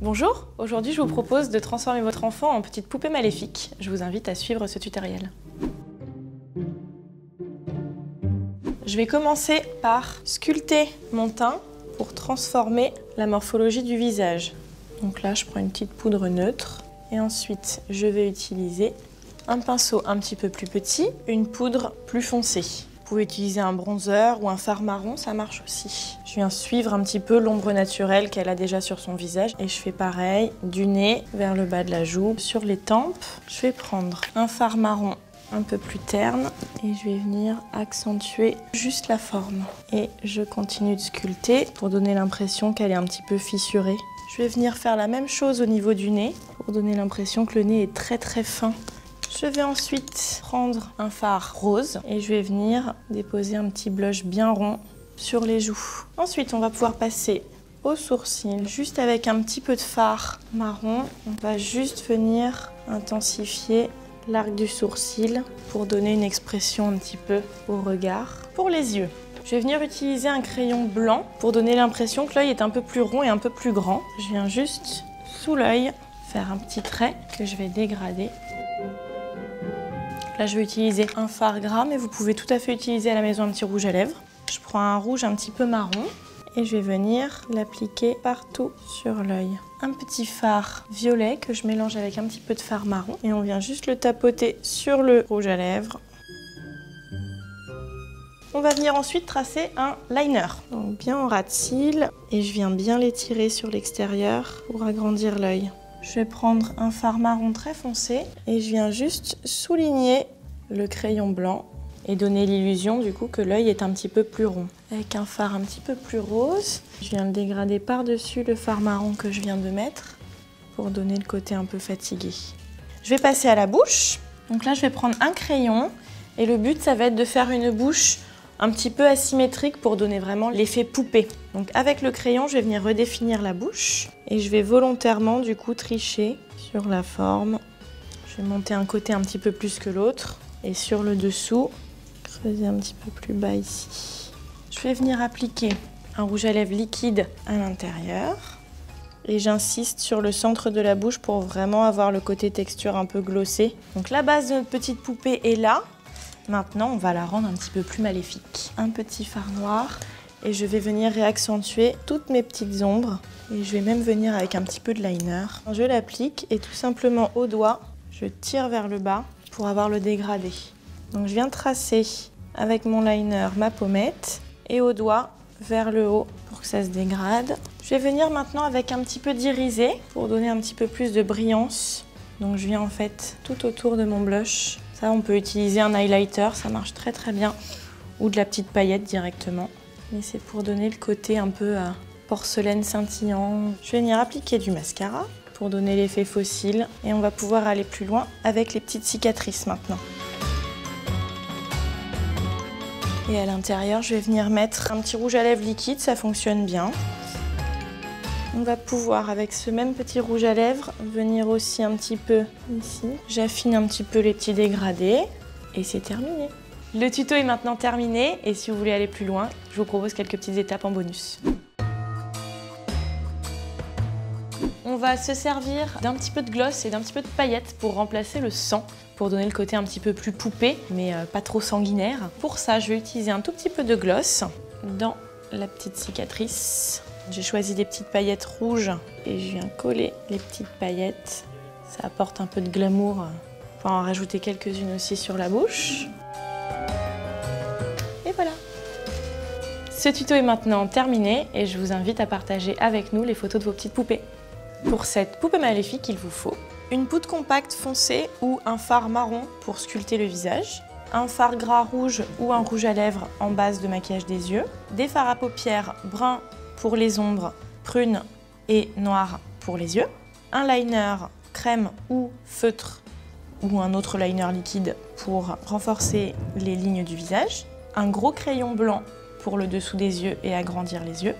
Bonjour, aujourd'hui je vous propose de transformer votre enfant en petite poupée maléfique. Je vous invite à suivre ce tutoriel. Je vais commencer par sculpter mon teint pour transformer la morphologie du visage. Donc là, je prends une petite poudre neutre et ensuite je vais utiliser un pinceau un petit peu plus petit, une poudre plus foncée. Vous pouvez utiliser un bronzer ou un fard marron, ça marche aussi. Je viens suivre un petit peu l'ombre naturelle qu'elle a déjà sur son visage et je fais pareil du nez vers le bas de la joue, sur les tempes. Je vais prendre un fard marron un peu plus terne et je vais venir accentuer juste la forme. Et je continue de sculpter pour donner l'impression qu'elle est un petit peu fissurée. Je vais venir faire la même chose au niveau du nez pour donner l'impression que le nez est très très fin. Je vais ensuite prendre un fard rose et je vais venir déposer un petit blush bien rond sur les joues. Ensuite, on va pouvoir passer aux sourcils. Juste avec un petit peu de fard marron, on va juste venir intensifier l'arc du sourcil pour donner une expression un petit peu au regard. Pour les yeux, je vais venir utiliser un crayon blanc pour donner l'impression que l'œil est un peu plus rond et un peu plus grand. Je viens juste sous l'œil faire un petit trait que je vais dégrader. Là, je vais utiliser un fard gras, mais vous pouvez tout à fait utiliser à la maison un petit rouge à lèvres. Je prends un rouge un petit peu marron et je vais venir l'appliquer partout sur l'œil. Un petit fard violet que je mélange avec un petit peu de fard marron et on vient juste le tapoter sur le rouge à lèvres. On va venir ensuite tracer un liner. Donc bien en ras de cils et je viens bien l'étirer sur l'extérieur pour agrandir l'œil. Je vais prendre un fard marron très foncé et je viens juste souligner le crayon blanc et donner l'illusion du coup que l'œil est un petit peu plus rond. Avec un fard un petit peu plus rose, je viens le dégrader par-dessus le fard marron que je viens de mettre pour donner le côté un peu fatigué. Je vais passer à la bouche. Donc là, je vais prendre un crayon et le but, ça va être de faire une bouche un petit peu asymétrique pour donner vraiment l'effet poupée. Donc avec le crayon, je vais venir redéfinir la bouche et je vais volontairement du coup tricher sur la forme. Je vais monter un côté un petit peu plus que l'autre et sur le dessous, creuser un petit peu plus bas ici. Je vais venir appliquer un rouge à lèvres liquide à l'intérieur et j'insiste sur le centre de la bouche pour vraiment avoir le côté texture un peu glossé. Donc la base de notre petite poupée est là. Maintenant, on va la rendre un petit peu plus maléfique. Un petit fard noir et je vais venir réaccentuer toutes mes petites ombres. Et je vais même venir avec un petit peu de liner. Je l'applique et tout simplement au doigt, je tire vers le bas pour avoir le dégradé. Donc je viens tracer avec mon liner ma pommette et au doigt vers le haut pour que ça se dégrade. Je vais venir maintenant avec un petit peu d'irisé pour donner un petit peu plus de brillance. Donc je viens en fait tout autour de mon blush. Ça, on peut utiliser un highlighter, ça marche très très bien. Ou de la petite paillette directement. Mais c'est pour donner le côté un peu porcelaine scintillant. Je vais venir appliquer du mascara pour donner l'effet faux cils. Et on va pouvoir aller plus loin avec les petites cicatrices maintenant. Et à l'intérieur, je vais venir mettre un petit rouge à lèvres liquide, ça fonctionne bien. On va pouvoir, avec ce même petit rouge à lèvres, venir aussi un petit peu ici. J'affine un petit peu les petits dégradés et c'est terminé. Le tuto est maintenant terminé et si vous voulez aller plus loin, je vous propose quelques petites étapes en bonus. On va se servir d'un petit peu de gloss et d'un petit peu de paillettes pour remplacer le sang, pour donner le côté un petit peu plus poupée, mais pas trop sanguinaire. Pour ça, je vais utiliser un tout petit peu de gloss dans la petite cicatrice. J'ai choisi des petites paillettes rouges et je viens coller les petites paillettes. Ça apporte un peu de glamour. On peut en rajouter quelques-unes aussi sur la bouche. Et voilà. Ce tuto est maintenant terminé et je vous invite à partager avec nous les photos de vos petites poupées. Pour cette poupée maléfique, il vous faut une poudre compacte foncée ou un fard marron pour sculpter le visage, un fard gras rouge ou un rouge à lèvres en base de maquillage des yeux, des fards à paupières bruns pour les ombres, prunes et noirs pour les yeux, un liner crème ou feutre ou un autre liner liquide pour renforcer les lignes du visage, un gros crayon blanc pour le dessous des yeux et agrandir les yeux,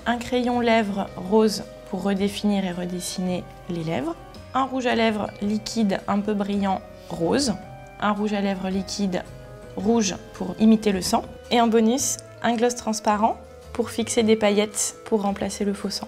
un crayon lèvres rose pour redéfinir et redessiner les lèvres, un rouge à lèvres liquide un peu brillant rose, un rouge à lèvres liquide rouge pour imiter le sang et en bonus, un gloss transparent pour fixer des paillettes pour remplacer le faux sang.